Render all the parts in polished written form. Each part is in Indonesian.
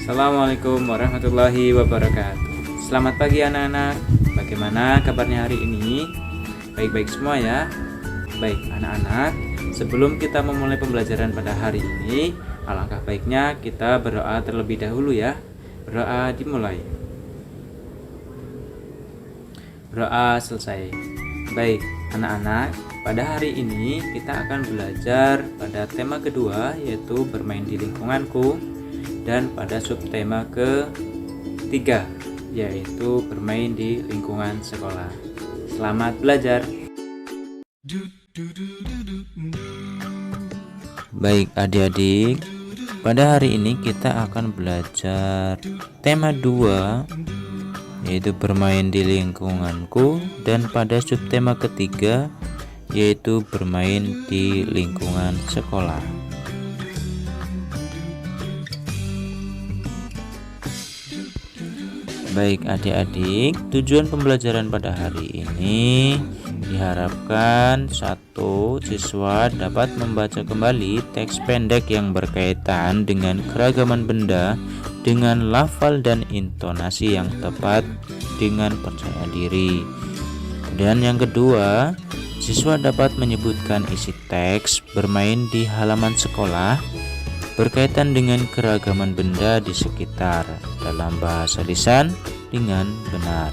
Assalamualaikum warahmatullahi wabarakatuh. Selamat pagi anak-anak. Bagaimana kabarnya hari ini? Baik-baik semua ya. Baik anak-anak, sebelum kita memulai pembelajaran pada hari ini, alangkah baiknya kita berdoa terlebih dahulu ya. Berdoa dimulai. Berdoa selesai. Baik anak-anak, pada hari ini kita akan belajar pada tema kedua, yaitu bermain di lingkunganku, dan pada subtema ketiga, yaitu bermain di lingkungan sekolah. Selamat belajar. Baik adik-adik, pada hari ini kita akan belajar tema 2, yaitu bermain di lingkunganku, dan pada subtema ketiga, yaitu bermain di lingkungan sekolah. Baik adik-adik, tujuan pembelajaran pada hari ini diharapkan 1. Siswa dapat membaca kembali teks pendek yang berkaitan dengan keragaman benda dengan lafal dan intonasi yang tepat dengan percaya diri. Dan yang kedua, siswa dapat menyebutkan isi teks bermain di halaman sekolah berkaitan dengan keragaman benda di sekitar dalam bahasa lisan dengan benar.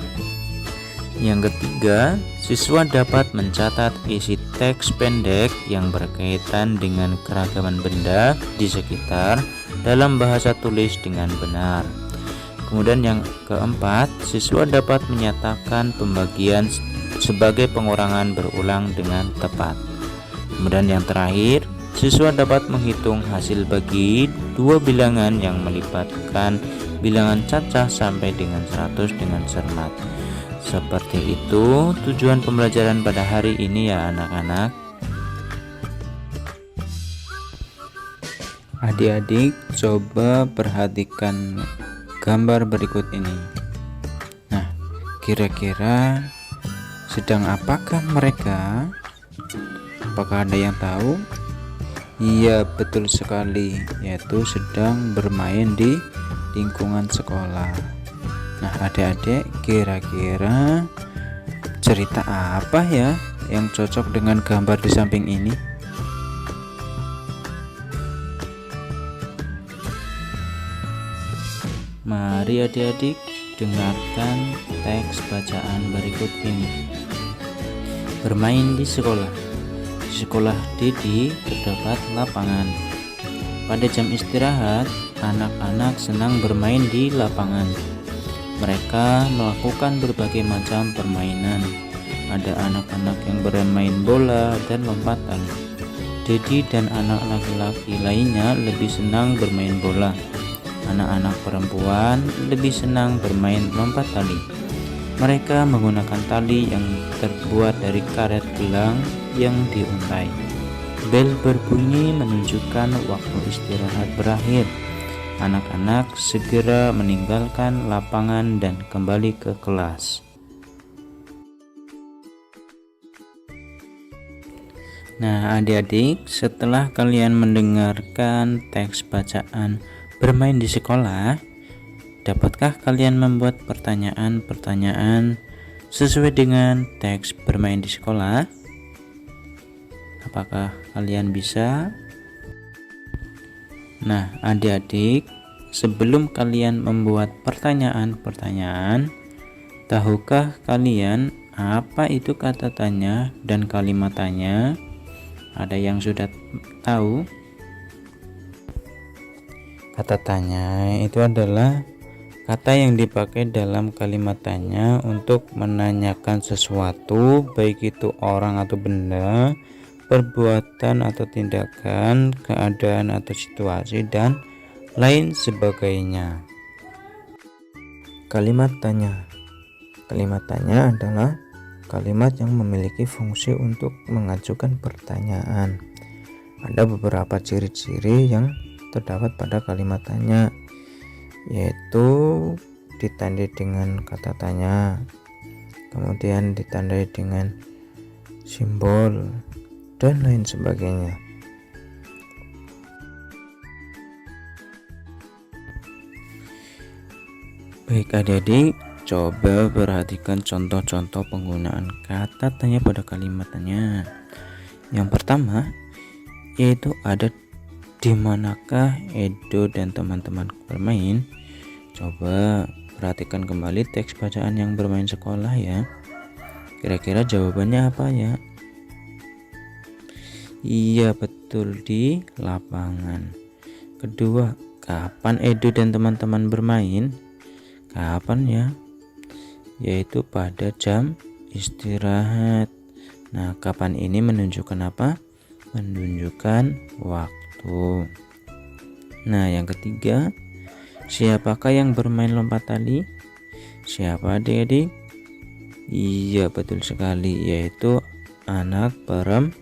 Yang ketiga, siswa dapat mencatat isi teks pendek yang berkaitan dengan keragaman benda di sekitar dalam bahasa tulis dengan benar. Kemudian yang keempat, siswa dapat menyatakan pembagian sebagai pengurangan berulang dengan tepat. Kemudian yang terakhir, siswa dapat menghitung hasil bagi dua bilangan yang melibatkan bilangan cacah sampai dengan 100 dengan cermat. Seperti itu tujuan pembelajaran pada hari ini ya anak-anak. Adik-adik coba perhatikan gambar berikut ini. Nah, kira-kira sedang apakah mereka? Apakah ada yang tahu? Iya, betul sekali, yaitu sedang bermain di lingkungan sekolah. Nah, adik-adik, kira-kira cerita apa ya yang cocok dengan gambar di samping ini? Mari adik-adik dengarkan teks bacaan berikut ini. Bermain di sekolah. Di sekolah Dedi terdapat lapangan. Pada jam istirahat, anak-anak senang bermain di lapangan. Mereka melakukan berbagai macam permainan. Ada anak-anak yang bermain bola dan lompat tali. Dedi dan anak laki-laki lainnya lebih senang bermain bola. Anak-anak perempuan lebih senang bermain lompat tali. Mereka menggunakan tali yang terbuat dari karet gelang yang diuntai. Bel berbunyi menunjukkan waktu istirahat berakhir. Anak-anak segera meninggalkan lapangan dan kembali ke kelas. Nah, adik-adik, setelah kalian mendengarkan teks bacaan bermain di sekolah, dapatkah kalian membuat pertanyaan-pertanyaan sesuai dengan teks bermain di sekolah? Apakah kalian bisa? Nah, adik-adik, sebelum kalian membuat pertanyaan-pertanyaan, tahukah kalian apa itu kata tanya dan kalimat tanya? Ada yang sudah tahu? Kata tanya itu adalah kata yang dipakai dalam kalimat tanya untuk menanyakan sesuatu, baik itu orang atau benda, perbuatan atau tindakan, keadaan atau situasi, dan lain sebagainya. Kalimat tanya. Kalimat tanya adalah kalimat yang memiliki fungsi untuk mengajukan pertanyaan. Ada beberapa ciri-ciri yang terdapat pada kalimat tanya, yaitu ditandai dengan kata tanya, kemudian ditandai dengan simbol, dan lain sebagainya. Baik adik-adik, coba perhatikan contoh-contoh penggunaan kata tanya pada kalimat tanya. Yang pertama, yaitu ada di manakah Edo dan teman-teman bermain. Coba perhatikan kembali teks bacaan yang bermain sekolah ya. Kira-kira jawabannya apa ya? Iya, betul, di lapangan. Kedua, kapan Edo dan teman-teman bermain? Kapan ya? Yaitu pada jam istirahat. Nah, kapan ini menunjukkan apa? Menunjukkan waktu. Nah, yang ketiga, siapakah yang bermain lompat tali? Siapa adik-adik? Iya, betul sekali, yaitu anak perempuan.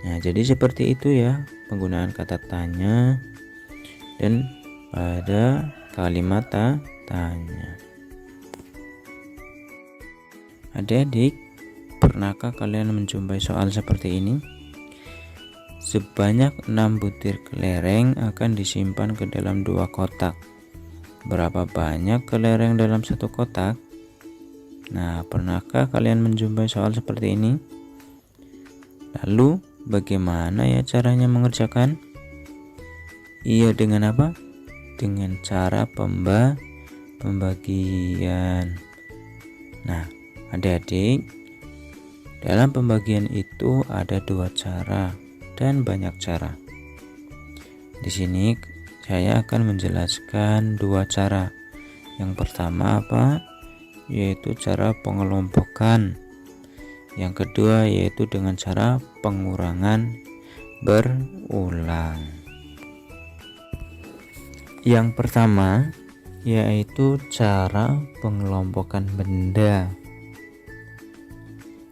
Nah, jadi seperti itu ya penggunaan kata tanya dan pada kalimat tanya. Adik-adik, pernahkah kalian menjumpai soal seperti ini? Sebanyak 6 butir kelereng akan disimpan ke dalam 2 kotak. Berapa banyak kelereng dalam 1 kotak? Nah, pernahkah kalian menjumpai soal seperti ini? Lalu, bagaimana ya caranya mengerjakan? Iya, dengan apa? Dengan cara pembagian. Nah, adik-adik, dalam pembagian itu ada 2 cara dan banyak cara. Di sini saya akan menjelaskan 2 cara. Yang pertama apa? Yaitu cara pengelompokan. Yang kedua yaitu dengan cara pengurangan berulang. Yang pertama yaitu cara pengelompokan benda,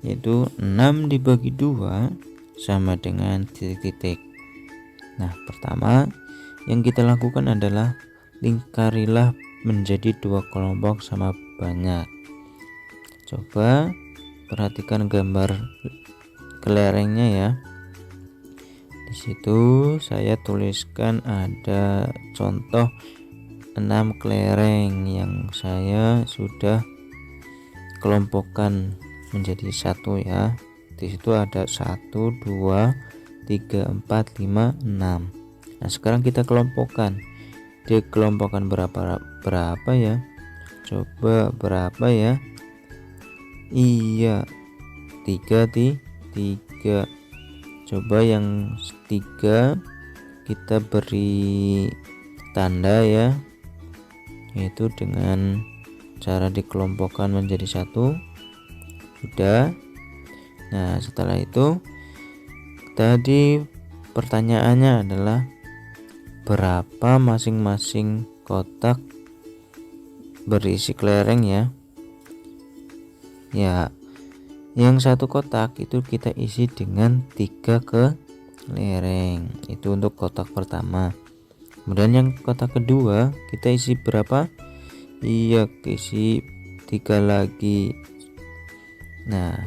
yaitu 6 dibagi 2 sama dengan titik-titik. Nah, pertama yang kita lakukan adalah lingkarilah menjadi 2 kelompok sama banyak. Coba perhatikan gambar kelerengnya ya. Di situ saya tuliskan ada contoh 6 kelereng yang saya sudah kelompokkan menjadi 1 ya. Di situ ada 1, 2, 3, 4, 5, 6. Nah, sekarang kita kelompokkan. Dikelompokkan berapa ya? Coba berapa ya? Iya, 3. Coba yang 3 kita beri tanda ya, yaitu dengan cara dikelompokkan menjadi 1. Sudah. Nah, setelah itu tadi pertanyaannya adalah berapa masing-masing kotak berisi kelereng ya. Ya, yang 1 kotak itu kita isi dengan 3 kelereng. Itu untuk kotak pertama. Kemudian yang kotak kedua kita isi berapa? Iya, isi 3 lagi. Nah,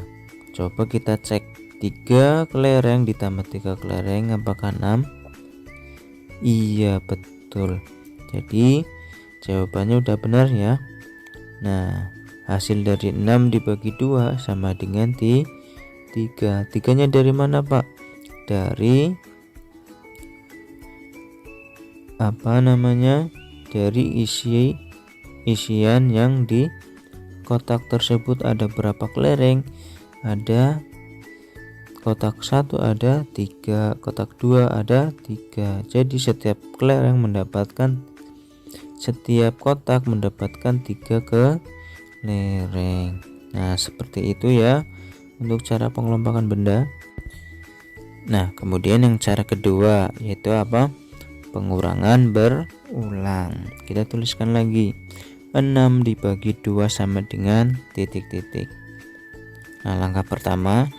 coba kita cek 3 kelereng ditambah 3 kelereng apakah 6? Iya, betul. Jadi jawabannya udah benar ya. Nah, hasil dari 6 dibagi 2 sama dengan 3. 3-nya dari mana Pak? Dari dari isian yang di kotak tersebut. Ada berapa kelereng? Ada kotak 1 ada 3, kotak 2 ada 3. Jadi setiap kotak mendapatkan 3 kelereng. Nah, seperti itu ya untuk cara pengelompokan benda. Nah, kemudian yang cara kedua yaitu apa? Pengurangan berulang. Kita tuliskan lagi 6 dibagi 2 sama dengan titik-titik. Nah, langkah pertama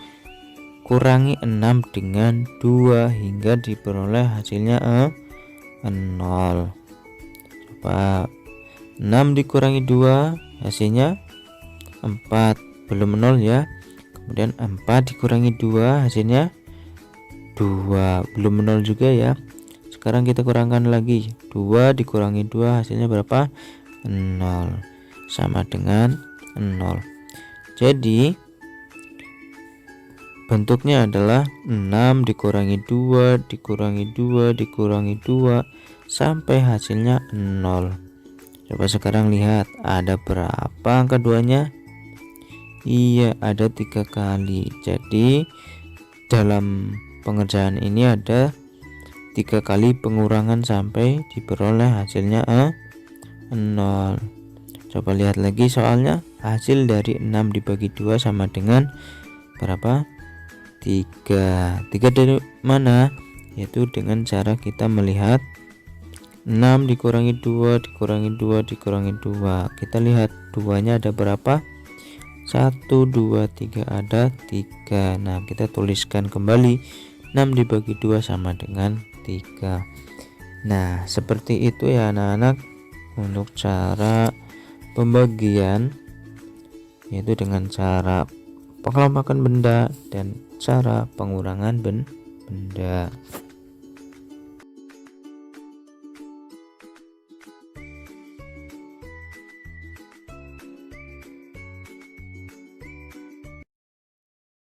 kurangi 6 dengan 2 hingga diperoleh hasilnya 0. Coba 6 dikurangi 2 hasilnya 4, belum 0 ya. Kemudian 4 dikurangi 2 hasilnya 2, belum 0 juga ya. sekarang kita kurangkan lagi. 2 dikurangi 2 hasilnya berapa? 0, sama dengan 0. Jadi bentuknya adalah 6 dikurangi 2 dikurangi 2 dikurangi 2 sampai hasilnya 0. Coba sekarang lihat, ada berapa angka 2-nya? Iya, ada 3 kali. Jadi dalam pengerjaan ini ada 3 kali pengurangan sampai diperoleh hasilnya 0. Coba lihat lagi soalnya, hasil dari 6 dibagi 2 sama dengan berapa? 3. 3 dari mana? Yaitu dengan cara kita melihat 6 dikurangi 2 dikurangi 2 dikurangi 2. Kita lihat 2-nya ada berapa? 1 2 3, ada 3. Nah, kita tuliskan kembali 6 dibagi 2 sama dengan 3. Nah, seperti itu ya anak-anak untuk cara pembagian, yaitu dengan cara pengelompokan benda dan cara pengurangan benda.